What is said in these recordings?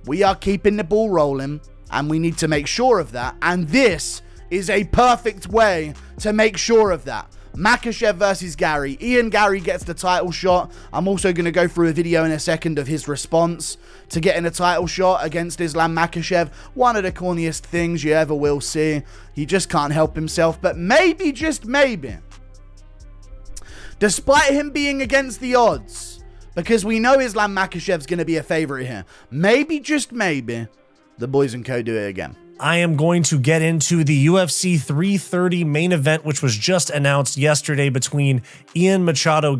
we are keeping the ball rolling, and we need to make sure of that. And this is a perfect way to make sure of that. Makhachev versus Garry. Ian Garry gets the title shot. I'm also going to go through a video in a second of his response to getting a title shot against Islam Makhachev. One of the corniest things you ever will see. He just can't help himself. But maybe, just maybe, despite him being against the odds, because we know Islam Makhachev's going to be a favorite here, maybe, just maybe, the Boys & Co do it again. I am going to get into the UFC 330 main event, which was just announced yesterday between Ian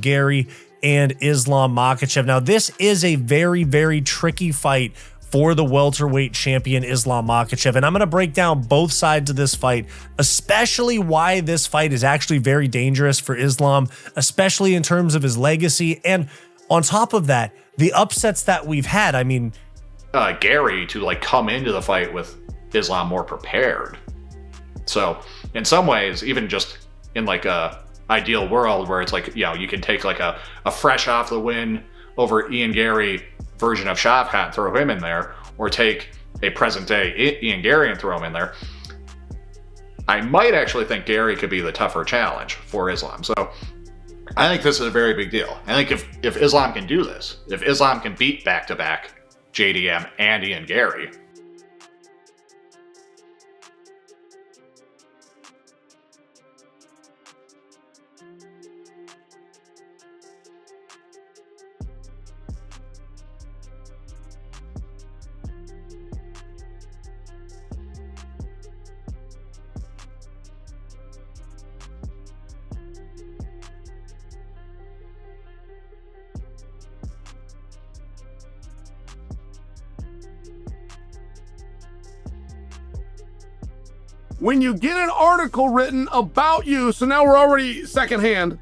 Garry and Islam Makhachev. Now, this is a very, very tricky fight for the welterweight champion Islam Makhachev, and I'm going to break down both sides of this fight, especially why this fight is actually very dangerous for Islam, especially in terms of his legacy, and on top of that, the upsets that we've had. I mean, Garry to like come into the fight with Islam more prepared. So in some ways, even just in like a ideal world where it's like, you know, you can take like a fresh off the win over Ian Garry version of Shavkat and throw him in there, or take a present day Ian Garry and throw him in there. I might actually think Garry could be the tougher challenge for Islam. So I think this is a very big deal. I think if Islam can do this, if Islam can beat back-to-back JDM and Ian Garry, when you get an article written about you, so now we're already secondhand,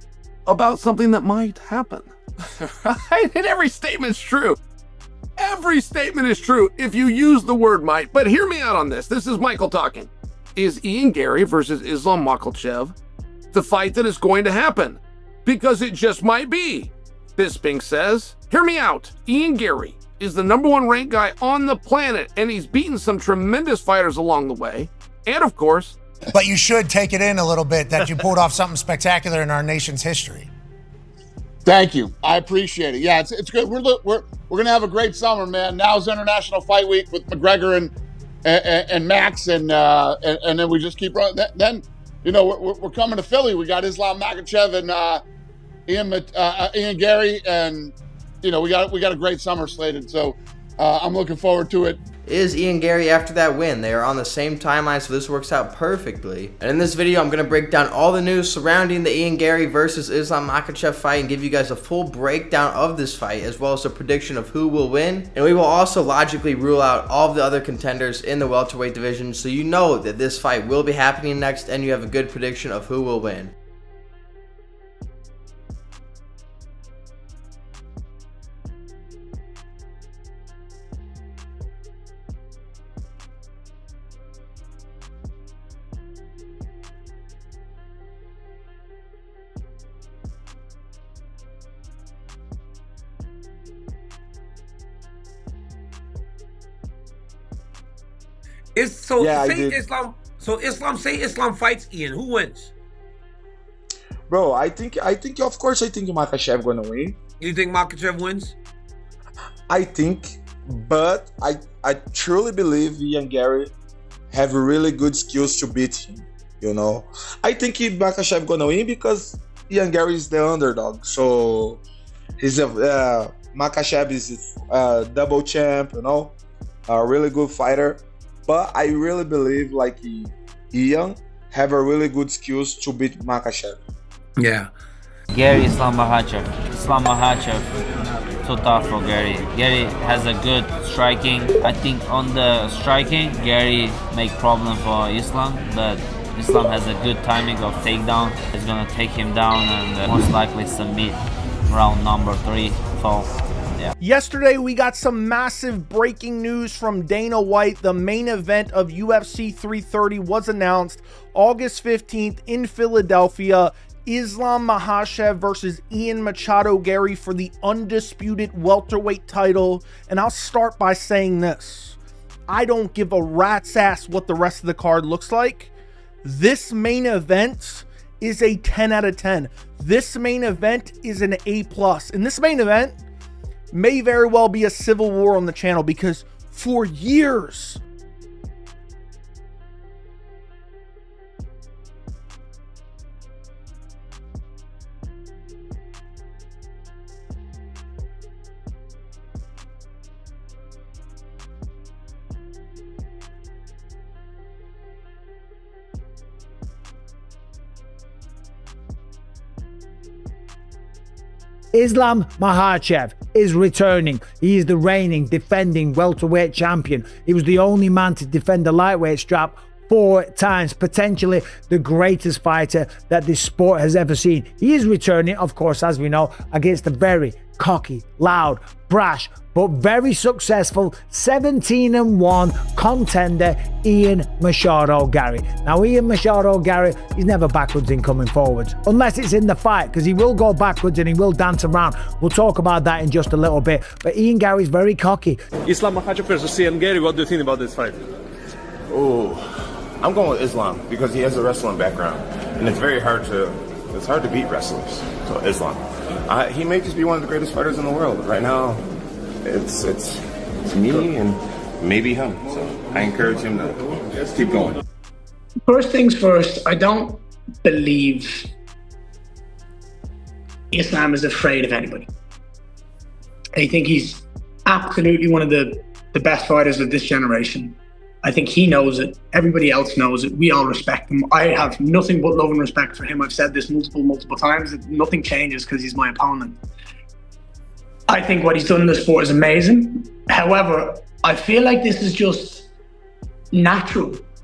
about something that might happen, right? And every statement's true. Every statement is true if you use the word might. But hear me out on this. This is Michael talking. Is Ian Garry versus Islam Makhachev the fight that is going to happen? Because it just might be. Bisping says, hear me out. Ian Garry is the #1 ranked guy on the planet, and he's beaten some tremendous fighters along the way. And of course, but you should take it in a little bit that you pulled off something spectacular in our nation's history. Thank you. I appreciate it. Yeah, it's good. We're gonna have a great summer, man. Now's International Fight Week with McGregor and Max, and then we just keep running. Then you know we're coming to Philly. We got Islam Makhachev and Ian Garry, and you know we got a great summer slated. So I'm looking forward to it. Is Ian Garry after that win. They are on the same timeline, so this works out perfectly. And in this video, I'm going to break down all the news surrounding the Ian Garry versus Islam Makhachev fight and give you guys a full breakdown of this fight, as well as a prediction of who will win. And we will also logically rule out all of the other contenders in the welterweight division, so you know that this fight will be happening next and you have a good prediction of who will win. Islam say Islam fights Ian. Who wins? Bro, I think Makhachev gonna win. You think Makhachev wins? I think, but I truly believe Ian Garry have really good skills to beat him. You know, I think Makhachev gonna win because Ian Garry is the underdog. So he's Makhachev is a double champ. You know, a really good fighter. But I really believe like Ian have a really good skills to beat Makhachev. Yeah. Garry, Islam Makhachev. Islam Makhachev, too tough for Garry. Garry has a good striking. I think on the striking, Garry make problem for Islam, but Islam has a good timing of takedown. He's gonna take him down and most likely submit round number 3. So. Yeah. Yesterday, we got some massive breaking news from Dana White. The main event of UFC 330 was announced August 15th in Philadelphia. Islam Makhachev versus Ian Machado Garry for the undisputed welterweight title. And I'll start by saying this. I don't give a rat's ass what the rest of the card looks like. This main event is a 10 out of 10. This main event is an A+. And this main event may very well be a civil war on the channel, because for years, Islam Makhachev is returning. He is the reigning, defending welterweight champion. He was the only man to defend the lightweight strap 4 times, potentially the greatest fighter that this sport has ever seen. He is returning, of course, as we know, against the very cocky, loud, brash, but very successful 17-1 contender Ian Machado Garry. Now, Ian Machado Garry, he's never backwards in coming forwards, unless it's in the fight, because he will go backwards and he will dance around. We'll talk about that in just a little bit. But Ian Garry's very cocky. Islam Makhachev versus Ian Garry, what do you think about this fight? Oh, I'm going with Islam because he has a wrestling background, and it's hard to beat wrestlers. So Islam, he may just be one of the greatest fighters in the world right now. It's me and maybe him. So I encourage him to just keep going. First things first, I don't believe Islam is afraid of anybody. I think he's absolutely one of the best fighters of this generation. I think he knows it. Everybody else knows it. We all respect him. I have nothing but love and respect for him. I've said this multiple times. Nothing changes because he's my opponent. I think what he's done in the sport is amazing. However, I feel like this is just natural